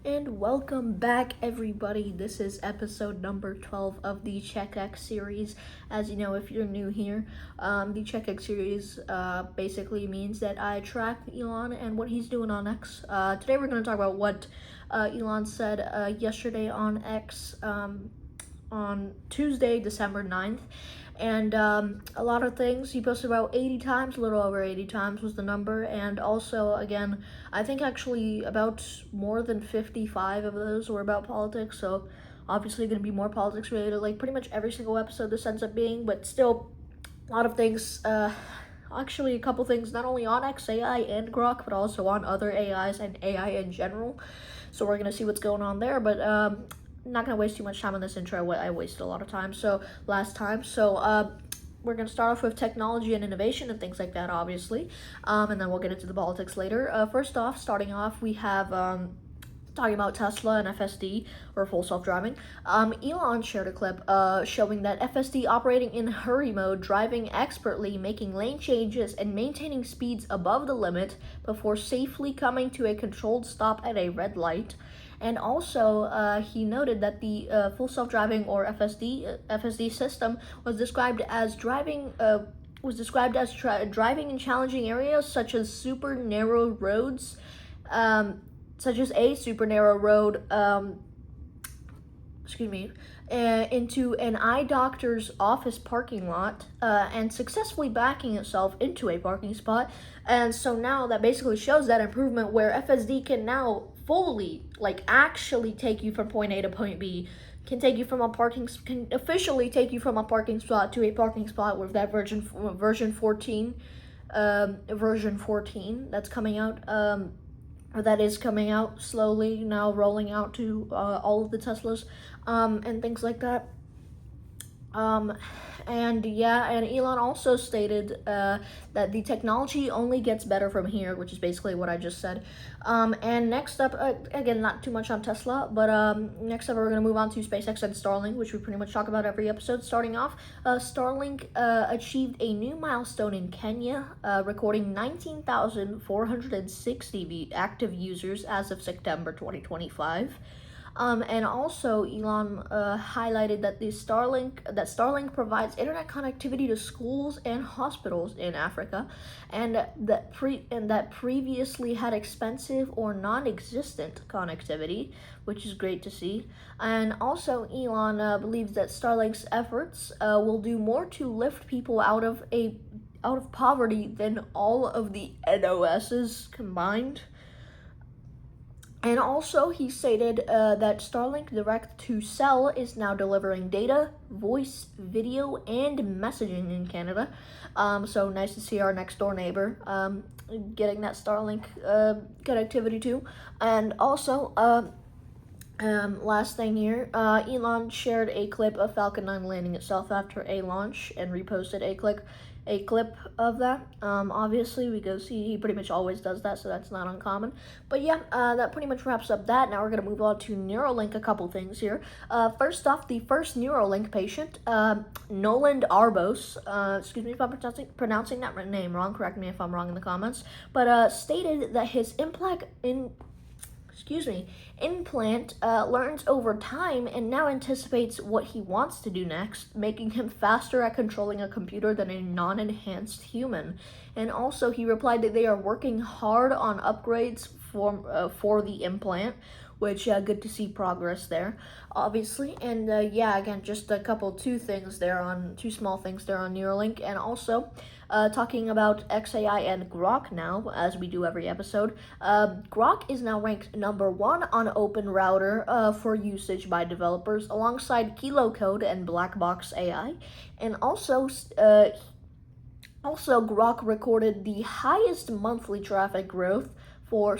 And welcome back, everybody. This is episode number 12 of the CheckX series. As you know, if you're new here, the CheckX series basically means that I track Elon and what he's doing on X. Today, we're going to talk about what Elon said yesterday on X on Tuesday, December 9th. And a lot of things he posted about 80 times, a little over 80 times was the number. And also, again, I think actually about more than 55 of those were about politics. So obviously going to be more politics related, like pretty much every single episode this ends up being, but still a lot of things. Actually, a couple things not only on XAI and Grok, but also on other AIs and AI in general. So we're going to see what's going on there. But not gonna waste too much time on this intro. I wasted a lot of time last time. We're gonna start off with technology and innovation and things like that, obviously, and then we'll get into the politics later. First off, starting off, we have talking about Tesla and FSD, or full self-driving. Elon shared a clip showing that FSD operating in hurry mode, driving expertly, making lane changes, and maintaining speeds above the limit before safely coming to a controlled stop at a red light. And also, he noted that the full self-driving, or FSD system was described as driving in challenging areas such as super narrow roads, such as a super narrow road, into an eye doctor's office parking lot, and successfully backing itself into a parking spot. And so now that basically shows that improvement where FSD can now fully, actually take you from point A to point B, can officially take you from a parking spot to a parking spot with that version 14 that's coming out, or that is coming out slowly now, rolling out to all of the Teslas, and things like that. And Elon also stated that the technology only gets better from here, which is basically what I just said. And next up, again, not too much on Tesla, but next up we're going to move on to SpaceX and Starlink, which we pretty much talk about every episode. Starting off, Starlink achieved a new milestone in Kenya, recording 19,460 active users as of September 2025. And also, Elon highlighted that Starlink provides internet connectivity to schools and hospitals in Africa, and that previously had expensive or non-existent connectivity, which is great to see. And also, Elon believes that Starlink's efforts will do more to lift people out of poverty than all of the NOSs combined. And also, he stated that Starlink Direct to Cell is now delivering data, voice, video, and messaging in Canada. So nice to see our next door neighbor getting that Starlink connectivity too. And also, last thing here, Elon shared a clip of Falcon 9 landing itself after a launch and reposted a clip of that, obviously, because he pretty much always does that, so that's not uncommon. But yeah, that pretty much wraps up that. Now we're going to move on to Neuralink, a couple things here. First off, the first Neuralink patient, Noland Arbos, excuse me if I'm pronouncing that name wrong, correct me if I'm wrong in the comments, but stated that his implant learns over time and now anticipates what he wants to do next, making him faster at controlling a computer than a non-enhanced human. And also, he replied that they are working hard on upgrades for the implant, which good to see progress there, obviously. And again, just two small things there on Neuralink. And also, talking about XAI and Grok now, as we do every episode. Grok is now ranked number 1 on Open Router for usage by developers, alongside Kilo Code and Blackbox AI. And also, Grok recorded the highest monthly traffic growth for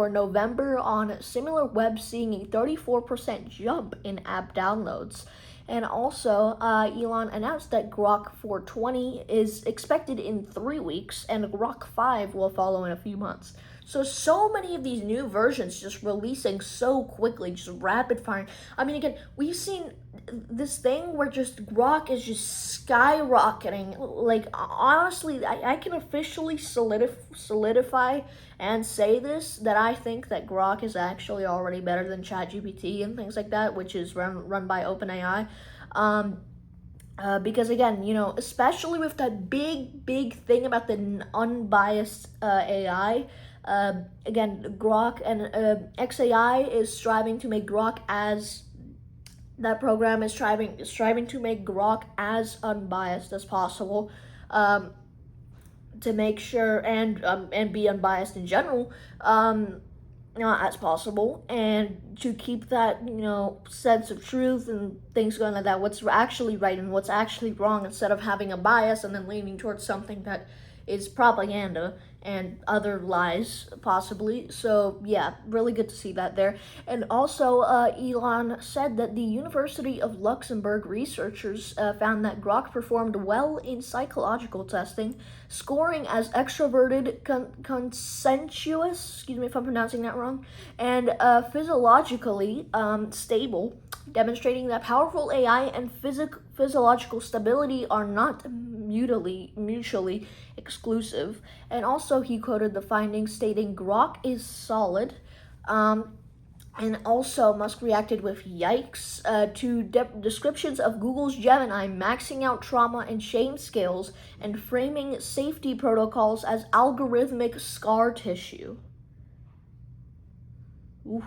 November on SimilarWeb, seeing a 34% jump in app downloads. And also, Elon announced that Grok 420 is expected in 3 weeks, and Grok 5 will follow in a few months. So many of these new versions just releasing so quickly, just rapid firing. I mean, again, we've seen this thing where just Grok is just skyrocketing. Like, honestly, I can officially solidify and say this, that I think that Grok is actually already better than ChatGPT and things like that, which is run by OpenAI. Because again, especially with that big thing about the unbiased AI. Again, Grok and XAI is striving to make Grok as that program is striving to make Grok as unbiased as possible, to make sure and be unbiased in general, as possible, and to keep that sense of truth and things going like that, what's actually right and what's actually wrong, instead of having a bias and then leaning towards something that is propaganda and other lies, possibly. So yeah, really good to see that there. And also, Elon said that the University of Luxembourg researchers found that Grok performed well in psychological testing, scoring as extroverted, consensuous, excuse me if I'm pronouncing that wrong, and physiologically stable, demonstrating that powerful AI and physiological stability are not mutually exclusive. And also, he quoted the findings stating Grok is solid. And also, Musk reacted with yikes to descriptions of Google's Gemini maxing out trauma and shame scales and framing safety protocols as algorithmic scar tissue. Ooh.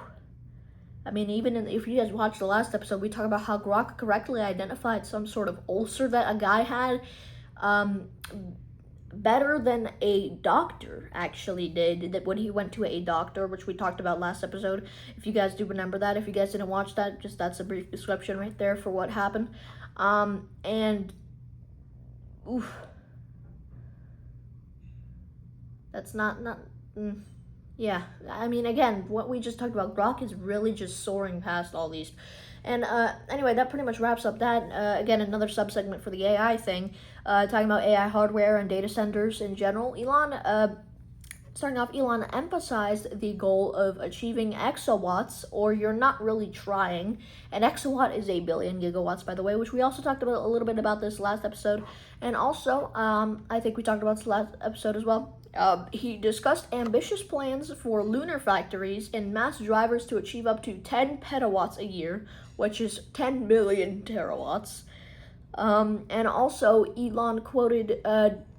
I mean, if you guys watched the last episode, we talked about how Grok correctly identified some sort of ulcer that a guy had, better than a doctor actually did, that when he went to a doctor, which we talked about last episode. If you guys do remember that. If you guys didn't watch that, just that's a brief description right there for what happened. And oof, that's not yeah, I mean, again, what we just talked about, Grok is really just soaring past all these. And anyway, that pretty much wraps up that. Again, another subsegment for the AI thing, talking about AI hardware and data centers in general. Elon emphasized the goal of achieving exawatts, or you're not really trying. An exawatt is 1 billion gigawatts, by the way, which we also talked about a little bit about this last episode. And also, I think we talked about this last episode as well. He discussed ambitious plans for lunar factories and mass drivers to achieve up to 10 petawatts a year, which is 10 million terawatts. And also, Elon quoted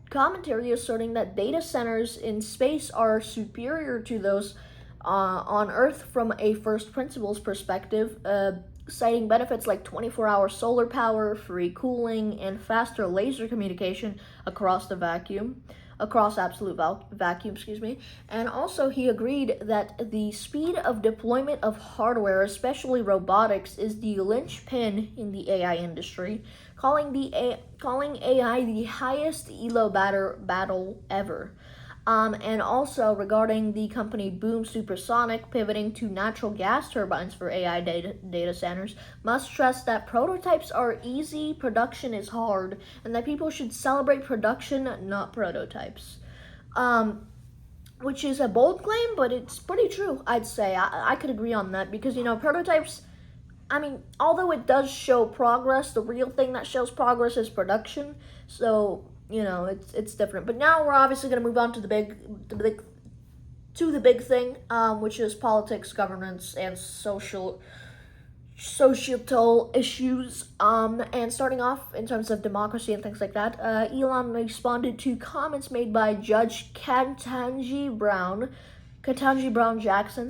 commentary asserting that data centers in space are superior to those on Earth from a first principles perspective, citing benefits like 24-hour solar power, free cooling, and faster laser communication across absolute vacuum, And also, he agreed that the speed of deployment of hardware, especially robotics, is the linchpin in the AI industry, calling AI the highest elo battle ever. And also, regarding the company Boom Supersonic pivoting to natural gas turbines for AI data centers, Musk stressed that prototypes are easy, production is hard, and that people should celebrate production, not prototypes. Which is a bold claim, but it's pretty true, I'd say. I could agree on that, because, prototypes, I mean, although it does show progress, the real thing that shows progress is production. So, it's different. But now we're obviously going to move on to the big thing, which is politics, governance, and societal issues. And starting off in terms of democracy and things like that, Elon responded to comments made by Judge Ketanji Brown Jackson,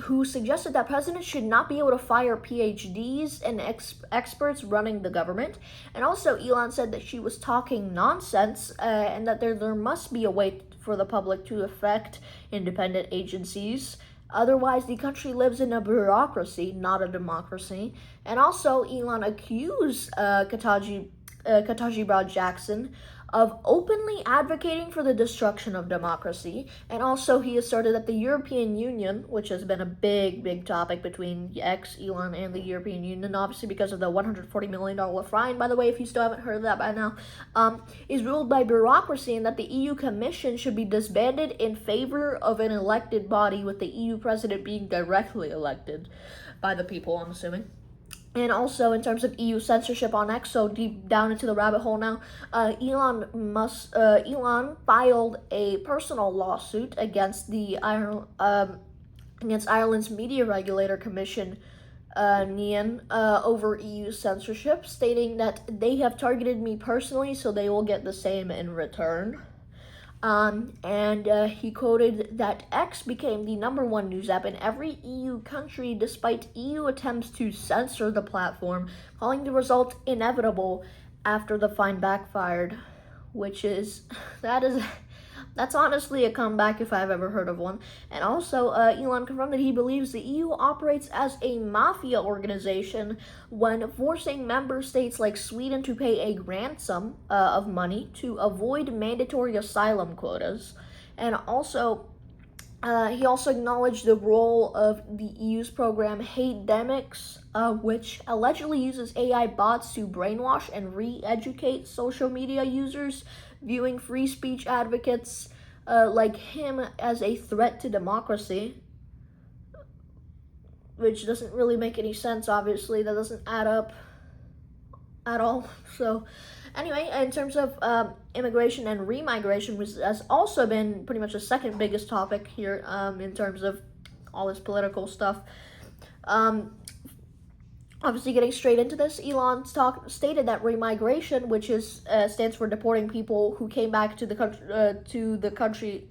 who suggested that presidents should not be able to fire PhDs and experts running the government. And also, Elon said that she was talking nonsense, and that there must be a way for the public to affect independent agencies. Otherwise, the country lives in a bureaucracy, not a democracy. And also, Elon accused Ketanji Brown Jackson of openly advocating for the destruction of democracy. And also, he asserted that the European Union, which has been a big topic between X, Elon, and the European Union, obviously because of the $140 million fine, by the way, if you still haven't heard of that by now, is ruled by bureaucracy, and that the EU Commission should be disbanded in favor of an elected body, with the EU president being directly elected by the people, I'm assuming. And also, in terms of EU censorship on X, so deep down into the rabbit hole now, Elon filed a personal lawsuit against against Ireland's media regulator commission, NIAN, over EU censorship, stating that they have targeted me personally, so they will get the same in return. He quoted that X became the #1 news app in every EU country despite EU attempts to censor the platform, calling the result inevitable after the fine backfired, which is, that's honestly a comeback if I've ever heard of one. And also, Elon confirmed that he believes the EU operates as a mafia organization when forcing member states like Sweden to pay a ransom of money to avoid mandatory asylum quotas. And also, he also acknowledged the role of the EU's program Hatedemics, which allegedly uses AI bots to brainwash and re-educate social media users, viewing free speech advocates like him as a threat to democracy, which doesn't really make any sense, obviously. That doesn't add up at all. So anyway, in terms of immigration and remigration, which has also been pretty much the second biggest topic here in terms of all this political stuff. Obviously, getting straight into this, Elon stated that remigration, which stands for deporting people who came back to the country,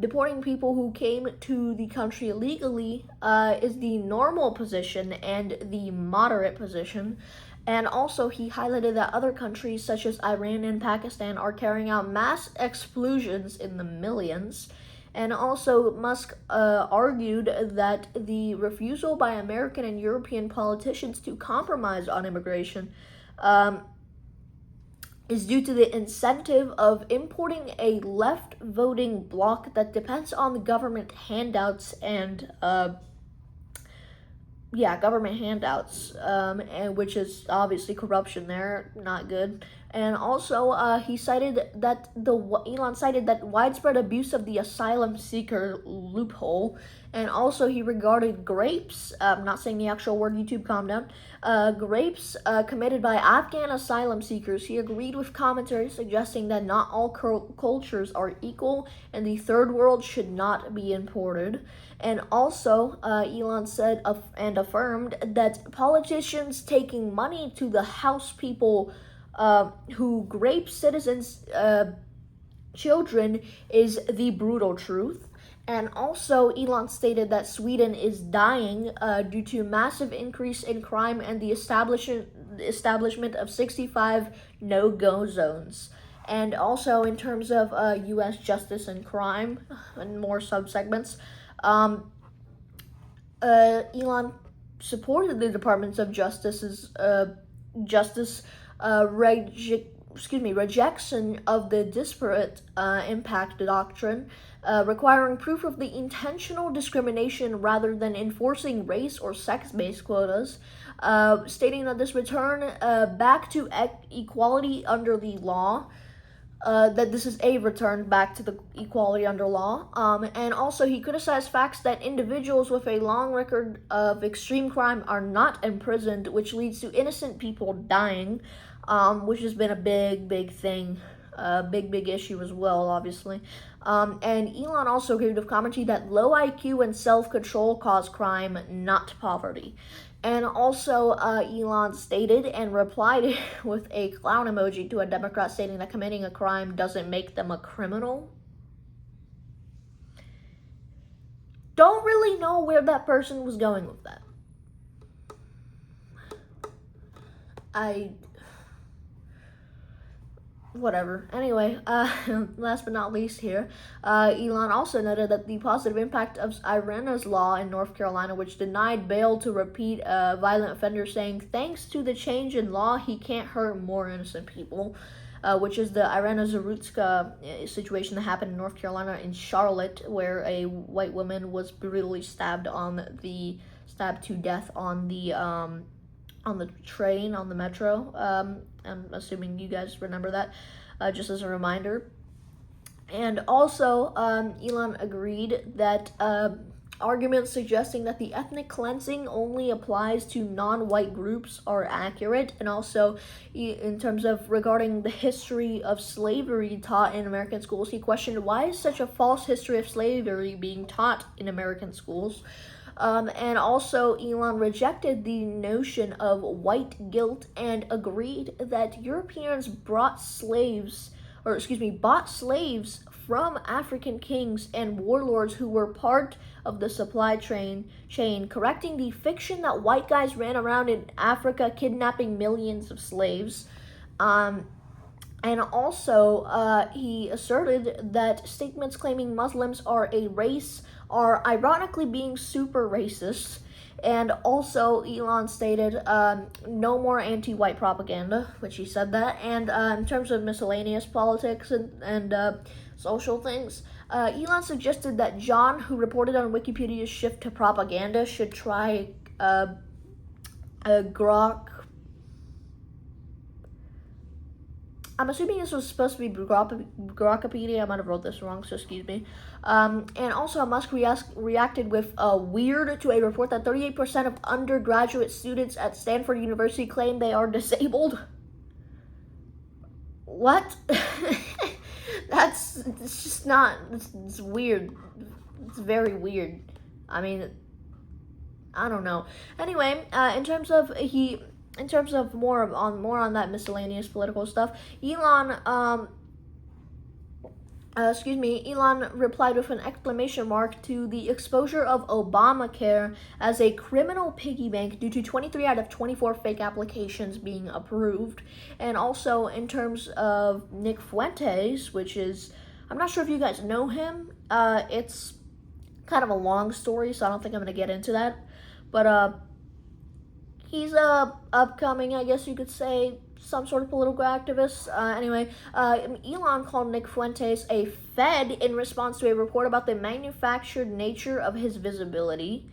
deporting people who came to the country illegally, is the normal position and the moderate position. And also, he highlighted that other countries such as Iran and Pakistan are carrying out mass expulsions in the millions. And also, Musk argued that the refusal by American and European politicians to compromise on immigration is due to the incentive of importing a left-voting bloc that depends on the government handouts and and which is obviously corruption there, not good. And also, Elon cited that widespread abuse of the asylum seeker loophole, and also he regarded grapes. I'm not saying the actual word. YouTube, calm down. Grapes committed by Afghan asylum seekers. He agreed with commentary suggesting that not all cultures are equal, and the third world should not be imported. And also, Elon said and affirmed that politicians taking money to the house people who grape citizens' children is the brutal truth. And also, Elon stated that Sweden is dying due to massive increase in crime and the establishment of 65 no-go zones. And also, in terms of U.S. justice and crime and more subsegments, Elon supported the Departments of Justice's rejection of the disparate impact doctrine, requiring proof of the intentional discrimination rather than enforcing race or sex-based quotas, stating that this return back to equality under the law. That this is a return back to the equality under law. And also, he criticized facts that individuals with a long record of extreme crime are not imprisoned, which leads to innocent people dying, which has been a big thing, big issue as well, obviously. And Elon also agreed with commentary that low IQ and self-control cause crime, not poverty. And also, Elon stated and replied with a clown emoji to a Democrat stating that committing a crime doesn't make them a criminal. Don't really know where that person was going with that. Whatever. Anyway, last but not least here, Elon also noted that the positive impact of Irana's law in North Carolina, which denied bail to repeat violent offenders, saying, thanks to the change in law, he can't hurt more innocent people. which is the Irina Zarutska situation that happened in North Carolina in Charlotte, where a white woman was brutally stabbed to death on the train, on the metro. I'm assuming you guys remember that, just as a reminder. And also, Elon agreed that arguments suggesting that the ethnic cleansing only applies to non-white groups are accurate. And also, in terms of regarding the history of slavery taught in American schools, he questioned, why is such a false history of slavery being taught in American schools? And also, Elon rejected the notion of white guilt and agreed that Europeans bought slaves from African kings and warlords who were part of the supply chain, correcting the fiction that white guys ran around in Africa kidnapping millions of slaves. And also, he asserted that statements claiming Muslims are a race are ironically being super racist. And also, Elon stated no more anti-white propaganda, which he said that. And in terms of miscellaneous politics and social things, Elon suggested that John, who reported on Wikipedia's shift to propaganda, should try Grok. I'm assuming this was supposed to be Grokopedia. I might have wrote this wrong, so excuse me. And also, Musk reacted with weird to a report that 38% of undergraduate students at Stanford University claim they are disabled. What? It's just not, it's weird. It's very weird. I mean, I don't know. Anyway, in terms of more on that miscellaneous political stuff, Elon replied with an exclamation mark to the exposure of Obamacare as a criminal piggy bank due to 23 out of 24 fake applications being approved. And also, in terms of Nick Fuentes, which is, I'm not sure if you guys know him, it's kind of a long story, so I don't think I'm going to get into that, but he's upcoming, I guess you could say, some sort of political activist. Anyway, Elon called Nick Fuentes a Fed in response to a report about the manufactured nature of his visibility.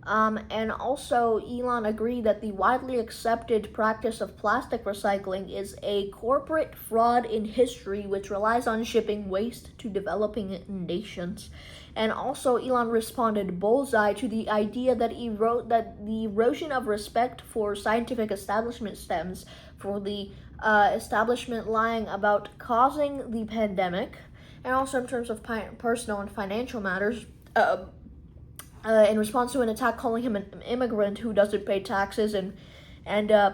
And also, Elon agreed that the widely accepted practice of plastic recycling is a corporate fraud in history which relies on shipping waste to developing nations. And also, Elon responded bullseye to the idea that the erosion of respect for scientific establishment stems for the establishment lying about causing the pandemic. And also, in terms of personal and financial matters, in response to an attack calling him an immigrant who doesn't pay taxes and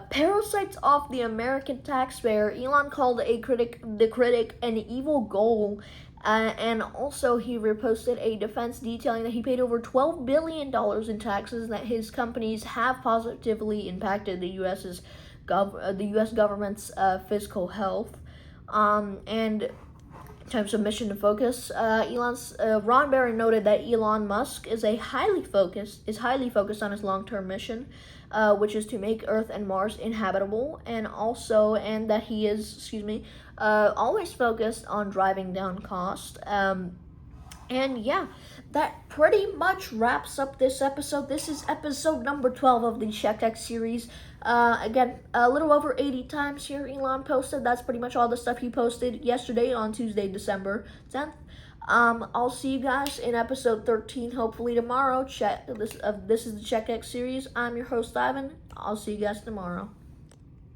parasites off the American taxpayer, Elon called the critic an evil goal. And also, he reposted a defense detailing that he paid over $12 billion in taxes and that his companies have positively impacted the U.S. government's fiscal health. And in terms of mission and focus, Ron Barron noted that Elon Musk is highly focused on his long-term mission, which is to make Earth and Mars inhabitable, and that he is, always focused on driving down cost. And yeah, that pretty much wraps up this episode. This is episode number 12 of the CheckX series. Again, a little over 80 times here Elon posted. That's pretty much all the stuff he posted yesterday on Tuesday, December 10th. I'll see you guys in episode 13, hopefully tomorrow. This is the CheckX series. I'm your host, Ivan. I'll see you guys tomorrow.